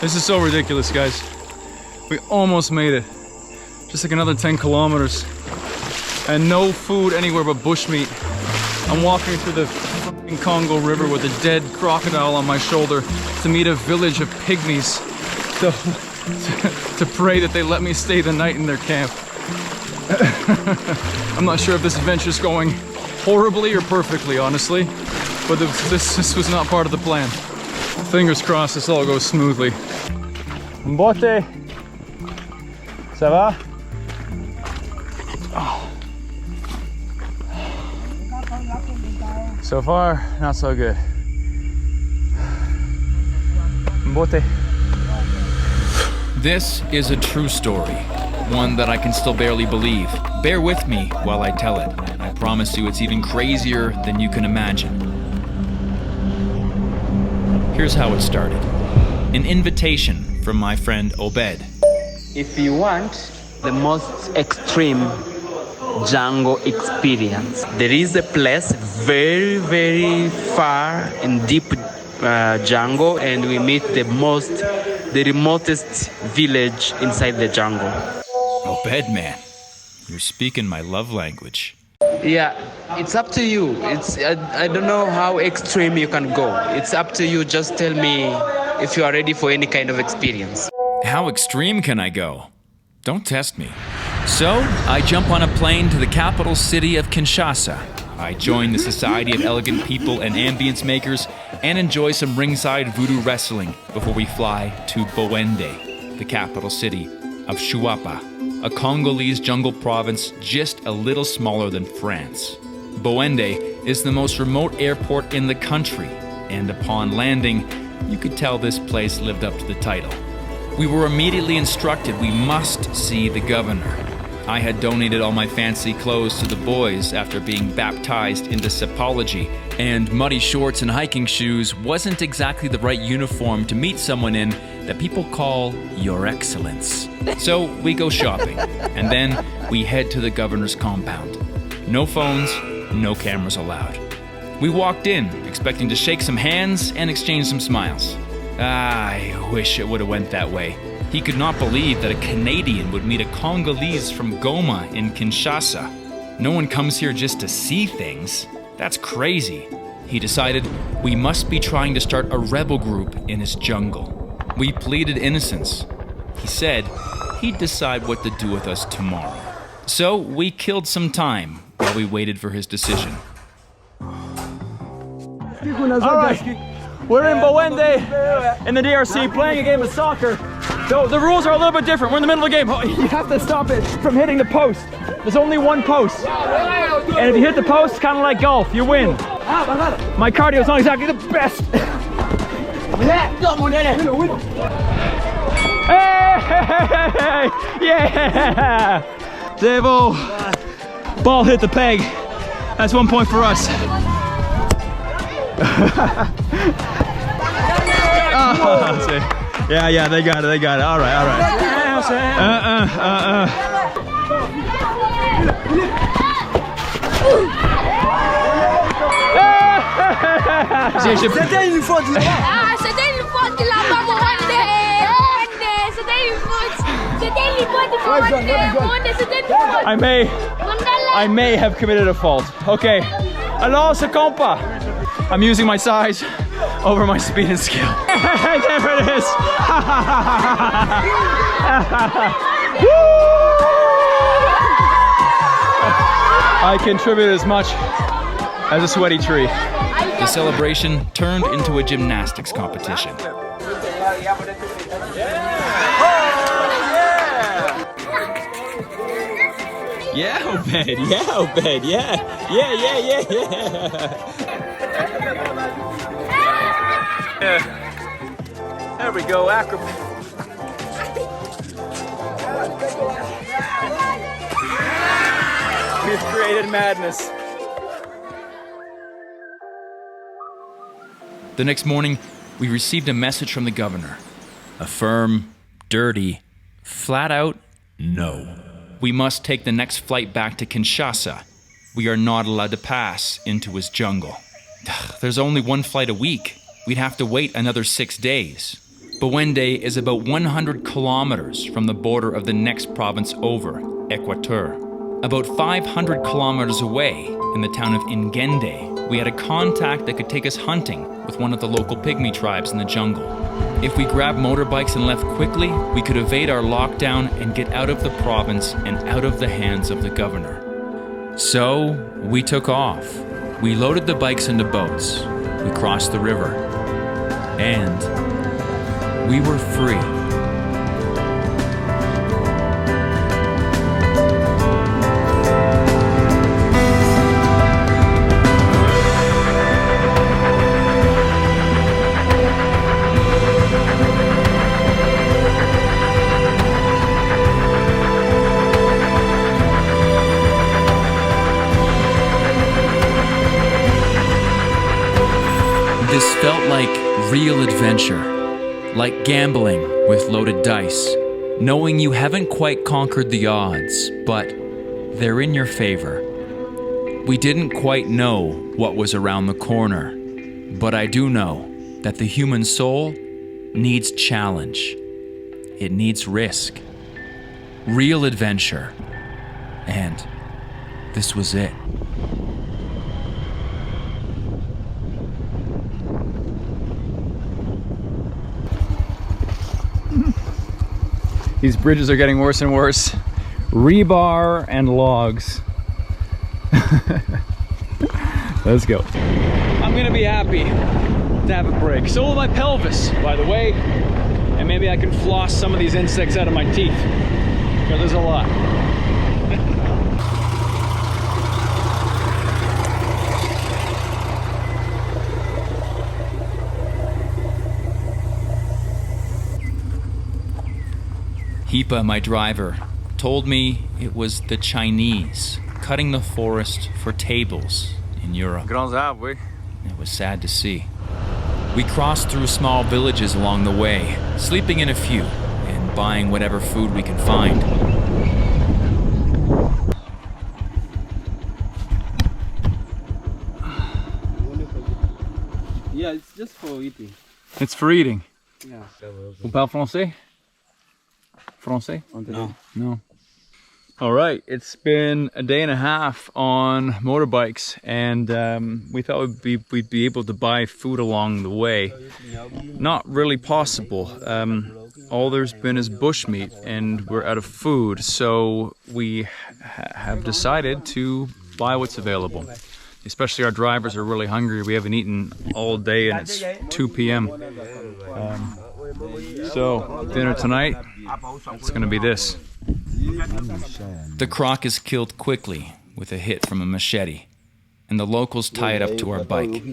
This is so ridiculous, guys. We almost made it. Just like another 10 kilometers. And no food anywhere but bushmeat. I'm walking through the fucking Congo River with a dead crocodile on my shoulder to meet a village of pygmies to pray that they let me stay the night in their camp. I'm not sure if this adventure's going horribly or perfectly, honestly, but this was not part of the plan. Fingers crossed this all goes smoothly. Mbote! Ça va? Oh. So far, not so good. Mbote. This is a true story, one that I can still barely believe. Bear with me while I tell it. I promise you it's even crazier than you can imagine. Here's how it started. An invitation from my friend Obed. If you want the most extreme jungle experience, there is a place very, very far in deep jungle, and we meet the remotest village inside the jungle. Obed, man, you're speaking my love language. Yeah, it's up to you. I don't know how extreme you can go. It's up to you. Just tell me if you are ready for any kind of experience. How extreme can I go? Don't test me. So, I jump on a plane to the capital city of Kinshasa. I join the Society of Elegant People and Ambience Makers and enjoy some ringside voodoo wrestling before we fly to Bouende, the capital city of Shuapa, a Congolese jungle province just a little smaller than France. Bouende is the most remote airport in the country, and upon landing, you could tell this place lived up to the title. We were immediately instructed we must see the governor. I had donated all my fancy clothes to the boys after being baptized into sepology, and muddy shorts and hiking shoes wasn't exactly the right uniform to meet someone in that people call Your Excellence. So we go shopping, and then we head to the governor's compound. No phones, no cameras allowed. We walked in, expecting to shake some hands and exchange some smiles. I wish it would have went that way. He could not believe that a Canadian would meet a Congolese from Goma in Kinshasa. No one comes here just to see things. That's crazy. He decided we must be trying to start a rebel group in his jungle. We pleaded innocence. He said he'd decide what to do with us tomorrow. So we killed some time while we waited for his decision. All right, we're in Bouende in the DRC playing a game of soccer. So the rules are a little bit different. We're in the middle of the game. You have to stop it from hitting the post. There's only one post. And if you hit the post, it's kind of like golf. You win. My cardio is not exactly the best. Hey! Yeah! Devo! Ball hit the peg. That's 1 point for us. Yeah, they got it. All right. C'était une faute là-bas. Ah, c'était une faute là-bas, I may have committed a fault. Okay. Alors, ce compa. I'm using my size over my speed and skill. There it is. I contribute as much as a sweaty tree. The celebration turned into a gymnastics competition. Yeah, Obed, yeah. There we go, acrobat. We've created madness. The next morning, we received a message from the governor. A firm, dirty, flat-out no. We must take the next flight back to Kinshasa. We are not allowed to pass into his jungle. There's only one flight a week. We'd have to wait another 6 days. Bawende is about 100 kilometers from the border of the next province over, Equateur. About 500 kilometers away, in the town of Ingende, we had a contact that could take us hunting with one of the local Pygmy tribes in the jungle. If we grabbed motorbikes and left quickly, we could evade our lockdown and get out of the province and out of the hands of the governor. So, we took off. We loaded the bikes into boats. We crossed the river. And we were free. This felt like real adventure, like gambling with loaded dice, knowing you haven't quite conquered the odds, but they're in your favor. We didn't quite know what was around the corner, but I do know that the human soul needs challenge. It needs risk, real adventure, and this was it. These bridges are getting worse and worse. Rebar and logs. Let's go. I'm gonna be happy to have a break. So will my pelvis, by the way. And maybe I can floss some of these insects out of my teeth. Because there's a lot. Hipa, my driver, told me it was the Chinese cutting the forest for tables in Europe. Grands arbres, oui. It was sad to see. We crossed through small villages along the way, sleeping in a few and buying whatever food we can find. Yeah, it's just for eating. It's for eating. Yeah. Vous parlez français? Français? No. No. All right, it's been a day and a half on motorbikes, and we thought we'd be able to buy food along the way. Not really possible. All there's been is bushmeat, and we're out of food, so we have decided to buy what's available. Especially our drivers are really hungry. We haven't eaten all day, and it's 2 p.m. So dinner tonight, it's gonna be this. The croc is killed quickly with a hit from a machete, and the locals tie it up to our bike.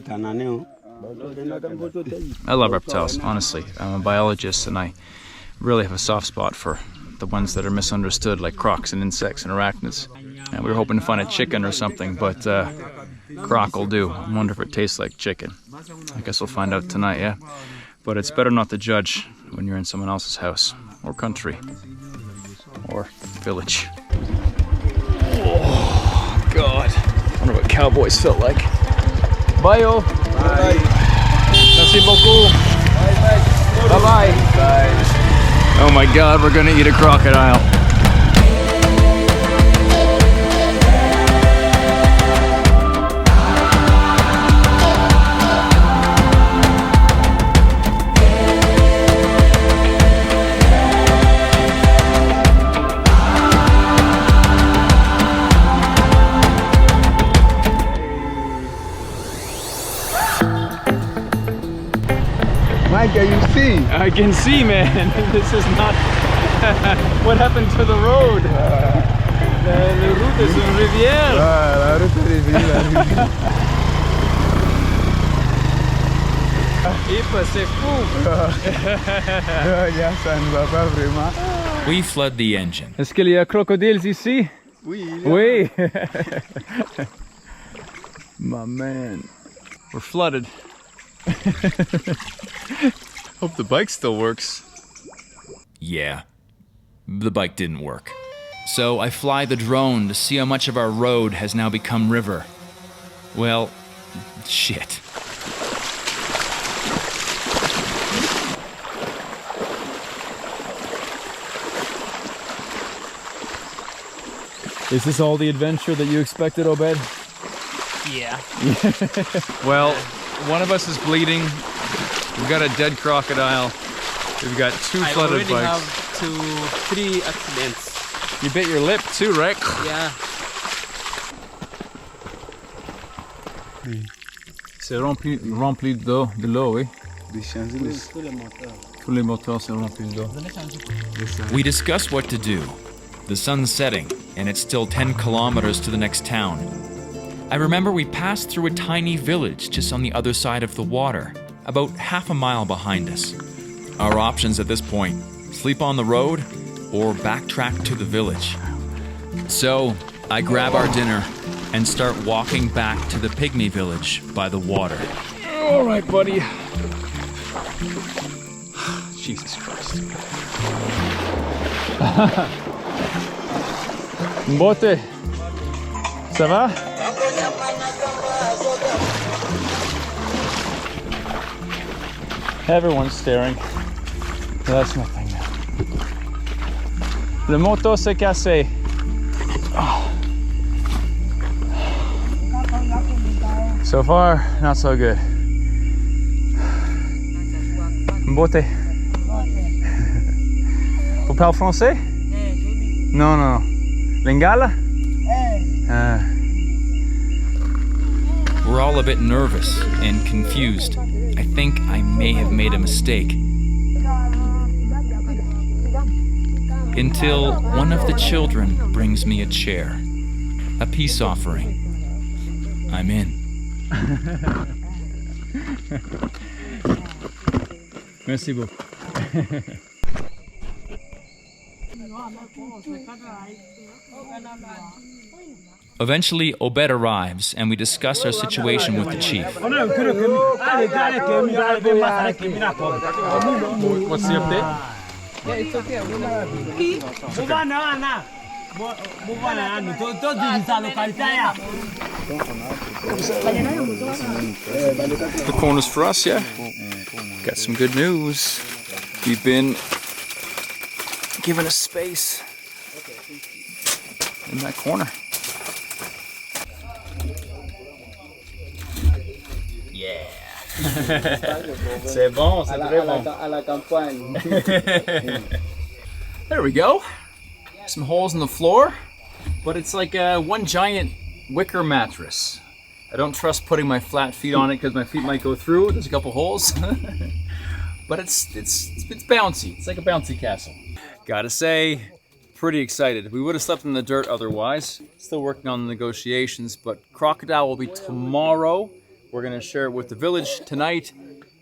I love reptiles, honestly. I'm a biologist, and I really have a soft spot for the ones that are misunderstood, like crocs and insects and arachnids. And we were hoping to find a chicken or something, but croc will do. I wonder if it tastes like chicken. I guess we'll find out tonight, yeah? But it's better not to judge when you're in someone else's house, or country, or village. Oh, God. I wonder what cowboys felt like. Bye-o. Bye. Merci beaucoup. Bye-bye. Bye. Oh my God, we're gonna eat a crocodile. Can you see? I can see, man. This is not what happened to the road. The route is une rivière. La route est rivière. Hipa, c'est fou. Ça ne va pas vraiment. We flood the engine. Est-ce qu'il y a crocodiles ici? Oui. Oui. My man. We're flooded. Hope the bike still works. Yeah, the bike didn't work. So I fly the drone to see how much of our road has now become river. Well, shit. Is this all the adventure that you expected, Obed? Yeah. Well, one of us is bleeding. We've got a dead crocodile. We've got 2 flooded bikes. I already have 3 accidents. You bit your lip too, right? Yeah. C'est rempli d'eau, oui. Des Champs-Élysées. Tous les moteurs sont remplis d'eau. We discuss what to do. The sun's setting, and it's still 10 kilometers to the next town. I remember we passed through a tiny village just on the other side of the water, about half a mile behind us. Our options at this point, sleep on the road or backtrack to the village. So, I grab our dinner and start walking back to the Pygmy village by the water. All right, buddy. Jesus Christ. Mbote, ça va? Everyone's staring. That's nothing. Le moto s'est cassé. Oh. So far, not so good. Mbote. Vous parlez français? Non, non. Lingala? We're all a bit nervous and confused. I think I may have made a mistake. Until one of the children brings me a chair. A peace offering. I'm in. Merci beaucoup. Eventually, Obed arrives and we discuss our situation with the chief. What's the update? The corner's for us, yeah? Got some good news. We've been given a space in that corner. Yeah. C'est bon, c'est très bon. À la campagne. There we go. Some holes in the floor, but it's like one giant wicker mattress. I don't trust putting my flat feet on it because my feet might go through. There's a couple holes, but it's bouncy. It's like a bouncy castle. Gotta say, pretty excited. We would have slept in the dirt otherwise. Still working on the negotiations, but Crocodile will be tomorrow. We're gonna share it with the village tonight.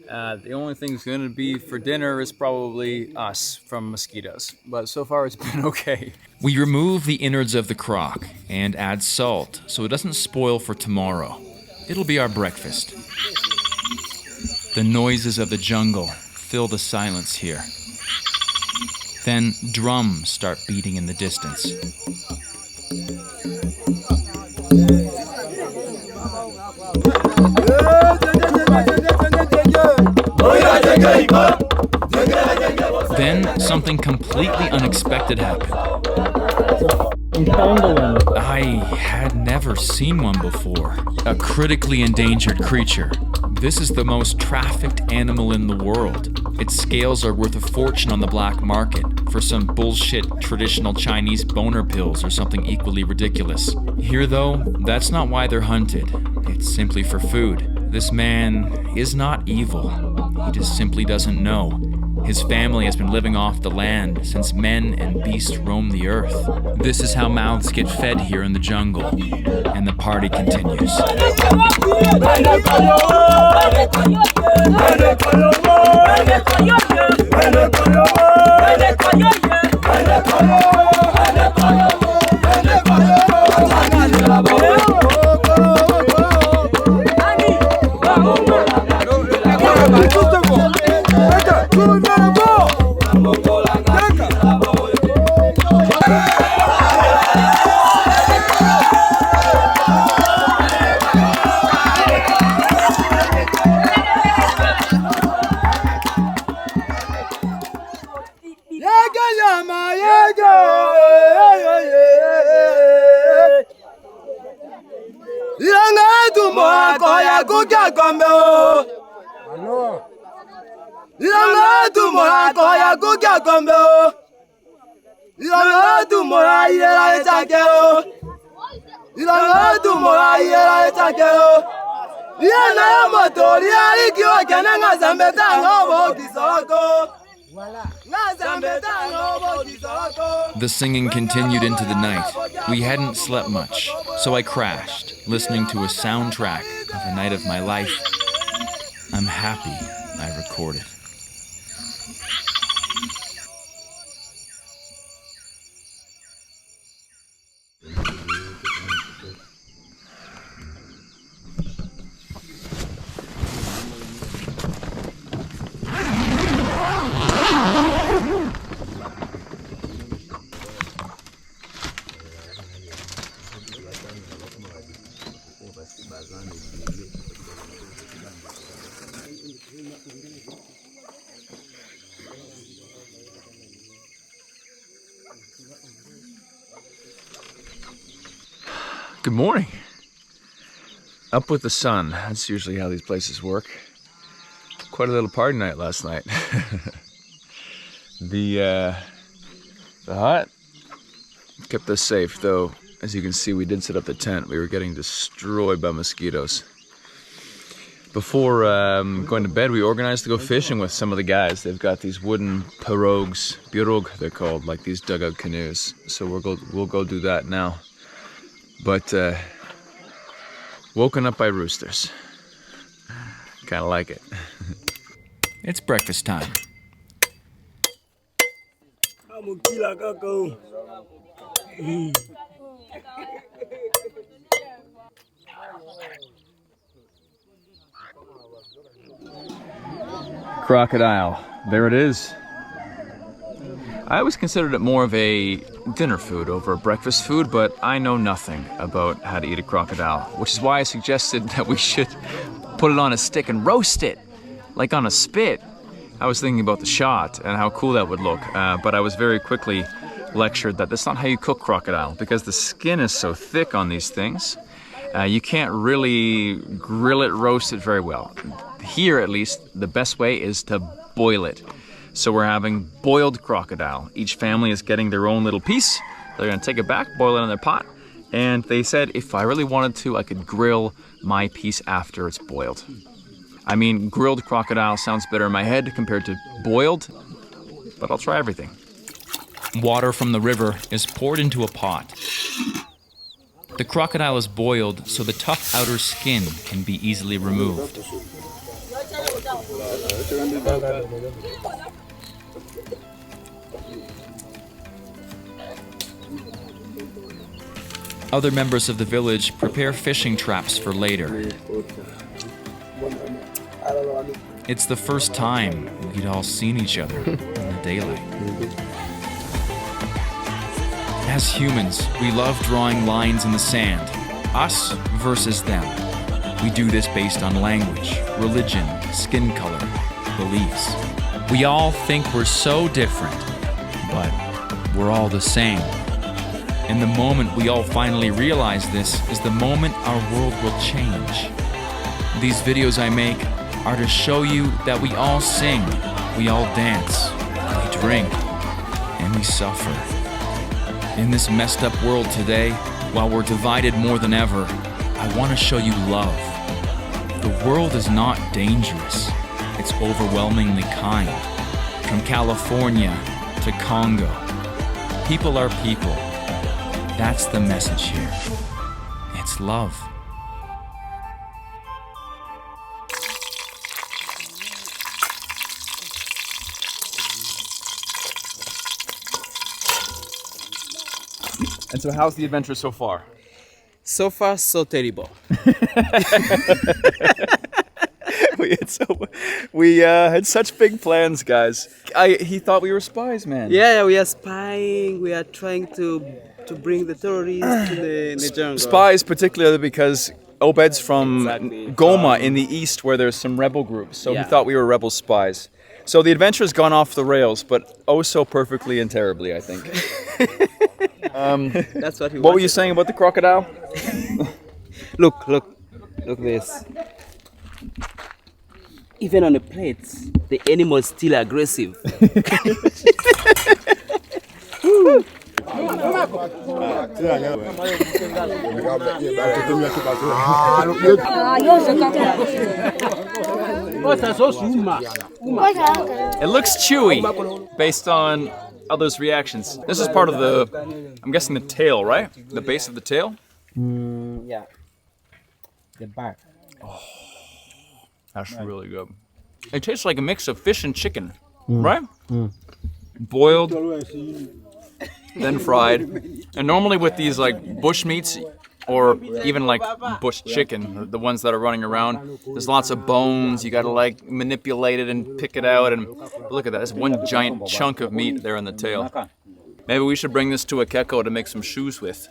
The only thing that's gonna be for dinner is probably us from mosquitoes. But so far it's been okay. We remove the innards of the croc and add salt so it doesn't spoil for tomorrow. It'll be our breakfast. The noises of the jungle fill the silence here. Then drums start beating in the distance. Then something completely unexpected happened. I had never seen one before. A critically endangered creature. This is the most trafficked animal in the world. Its scales are worth a fortune on the black market for some bullshit traditional Chinese boner pills or something equally ridiculous. Here though, that's not why they're hunted. It's simply for food. This man is not evil. He just simply doesn't know. His family has been living off the land since men and beasts roam the earth. This is how mouths get fed here in the jungle, and the party continues. koya kukia kombe o. Ilanga tumora koya kukia kombe o. Ilanga tumora yera etake o. Ilanga tumora yera etake o. Yana ya motori ali kiwa kena ngazambe tango bo kisoko. The singing continued into the night. We hadn't slept much, so I crashed, listening to a soundtrack of a night of my life. I'm happy I recorded. Good morning. Up with the sun. That's usually how these places work. Quite a little party night last night. The hut kept us safe, though. As you can see, we did set up the tent. We were getting destroyed by mosquitoes. Before going to bed, we organized to go fishing with some of the guys. They've got these wooden pirogues, pirog they're called, like these dugout canoes. So we'll go do that now. But woken up by roosters. Kind of like it. It's breakfast time. Crocodile. There it is. I always considered it more of a dinner food over a breakfast food, but I know nothing about how to eat a crocodile, which is why I suggested that we should put it on a stick and roast it, like on a spit. I was thinking about the shot and how cool that would look, but I was very quickly lectured that that's not how you cook crocodile, because the skin is so thick on these things. You can't really grill it, roast it very well. Here, at least, the best way is to boil it. So we're having boiled crocodile. Each family is getting their own little piece. They're gonna take it back, boil it in their pot. And they said if I really wanted to, I could grill my piece after it's boiled. I mean, grilled crocodile sounds better in my head compared to boiled, but I'll try everything. Water from the river is poured into a pot. The crocodile is boiled so the tough outer skin can be easily removed. Other members of the village prepare fishing traps for later. It's the first time we'd all seen each other in the daylight. As humans, we love drawing lines in the sand, us versus them. We do this based on language, religion, skin color, beliefs. We all think we're so different, but we're all the same. And the moment we all finally realize this is the moment our world will change. These videos I make are to show you that we all sing, we all dance, we drink, and we suffer. In this messed up world today, while we're divided more than ever, I want to show you love. The world is not dangerous. It's overwhelmingly kind. From California to Congo, people are people. That's the message here. It's love. And so how's the adventure so far? So far, so terrible. We had such big plans, guys. He thought we were spies, man. Yeah, we are spying. We are trying to bring the terrorists to the jungle. Spies, particularly because Obed's from Exactly. Goma in the east, where there's some rebel groups. So Yeah. he thought we were rebel spies. So the adventure's gone off the rails, but oh so perfectly and terribly, I think. That's what we What were wanted. you saying about the crocodile? Look. Look this. Even on the plates, the animal is still aggressive. It looks chewy based on others' reactions. This is part of the, I'm guessing the tail, right? The base of the tail? Yeah. The back. That's really good. It tastes like a mix of fish and chicken, right? Boiled, then fried. And normally with these like bush meats, or even like bush chicken, the ones that are running around, there's lots of bones. You gotta like manipulate it and pick it out. And look at that, there's one giant chunk of meat there in the tail. Maybe we should bring this to a Keko to make some shoes with.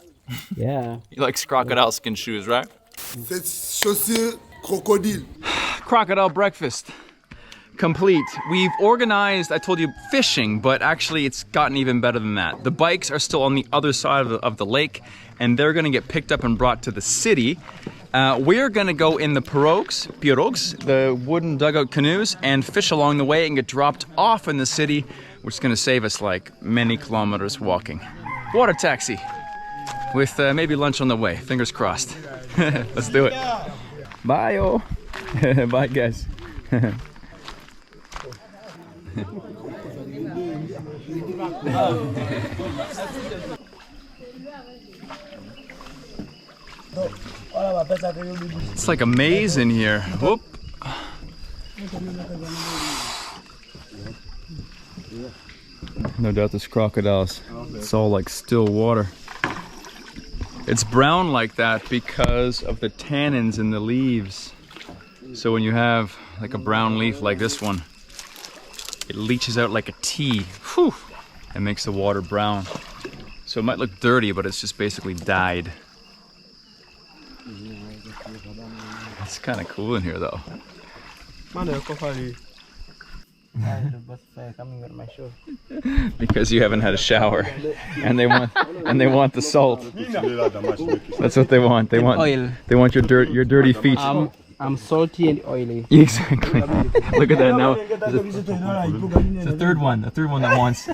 Yeah. He likes crocodile skin shoes, right? C'est chaussure crocodile. Crocodile breakfast complete. We've organized, I told you, fishing, but actually it's gotten even better than that. The bikes are still on the other side of the lake, and they're gonna get picked up and brought to the city. We're gonna go in the pirogues, the wooden dugout canoes, and fish along the way and get dropped off in the city, which is gonna save us like many kilometers walking. Water taxi with maybe lunch on the way, fingers crossed. Let's do it. Bye, bye, guys. It's like a maze in here. Whoop. No doubt there's crocodiles. It's all like still water. It's brown like that because of the tannins in the leaves. So when you have like a brown leaf like this one, it leaches out like a tea. Whew, and makes the water brown. So it might look dirty, but it's just basically dyed. It's kind of cool in here though. Because you haven't had a shower, and they want the salt. That's what they want. They want Oil. They want your dirty feet. I'm salty and oily. Exactly. Look at that now. It's the third one that wants.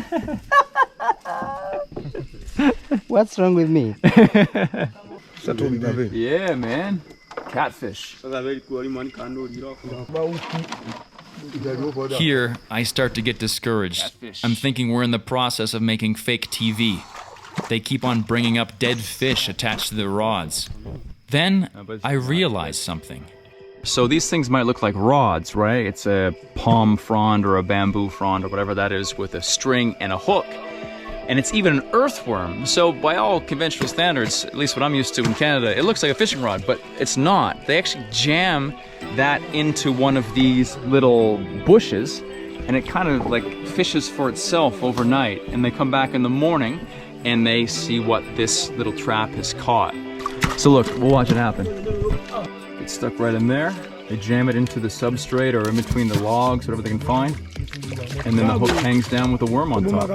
What's wrong with me? Yeah, man. Catfish. Here, I start to get discouraged. Catfish. I'm thinking we're in the process of making fake TV. They keep on bringing up dead fish attached to the rods. Then, I realize something. So these things might look like rods, right? It's a palm frond or a bamboo frond or whatever that is with a string and a hook. And it's even an earthworm. So by all conventional standards, at least what I'm used to in Canada, it looks like a fishing rod, but it's not. They actually jam that into one of these little bushes, and it kind of like fishes for itself overnight. And they come back in the morning and they see what this little trap has caught. So look, we'll watch it happen. It's stuck right in there. They jam it into the substrate or in between the logs, whatever they can find. And then the hook hangs down with a worm on top.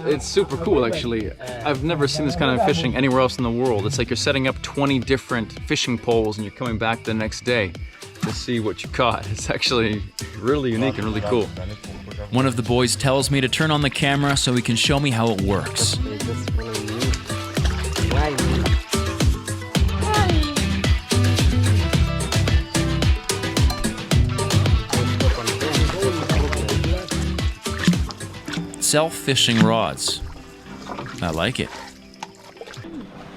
It's super cool actually. I've never seen this kind of fishing anywhere else in the world. It's like you're setting up 20 different fishing poles and you're coming back the next day to see what you caught. It's actually really unique and really cool. One of the boys tells me to turn on the camera so he can show me how it works. Self-fishing rods. I like it.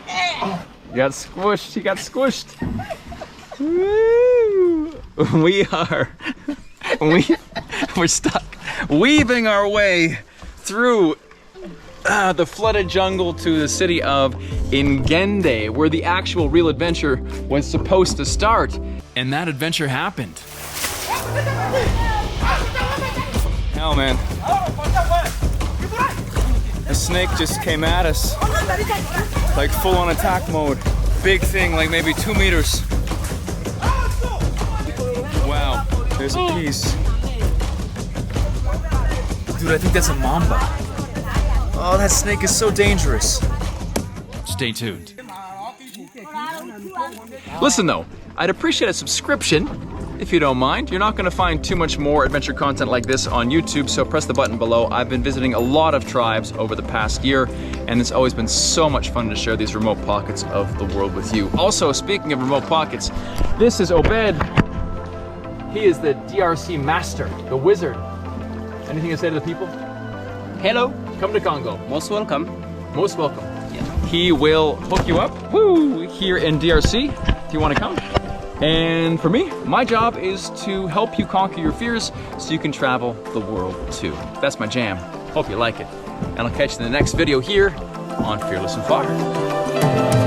You got squished. He got squished. Woo! We're stuck weaving our way through the flooded jungle to the city of Ngende, where the actual real adventure was supposed to start. And that adventure happened. Hell, man. A snake just came at us, like full on attack mode. Big thing, like maybe 2 meters. Wow, there's a piece. Dude, I think that's a mamba. Oh, that snake is so dangerous. Stay tuned. Listen though, I'd appreciate a subscription if you don't mind. You're not gonna find too much more adventure content like this on YouTube, so press the button below. I've been visiting a lot of tribes over the past year, and it's always been so much fun to share these remote pockets of the world with you. Also, speaking of remote pockets, this is Obed. He is the DRC master, the wizard. Anything to say to the people? Hello, Come to Congo. most welcome. Most welcome. He will hook you up, woo, here in DRC if you want to come. And for me, my job is to help you conquer your fears so you can travel the world too. That's my jam. Hope you like it. And I'll catch you in the next video here on Fearless and Fire.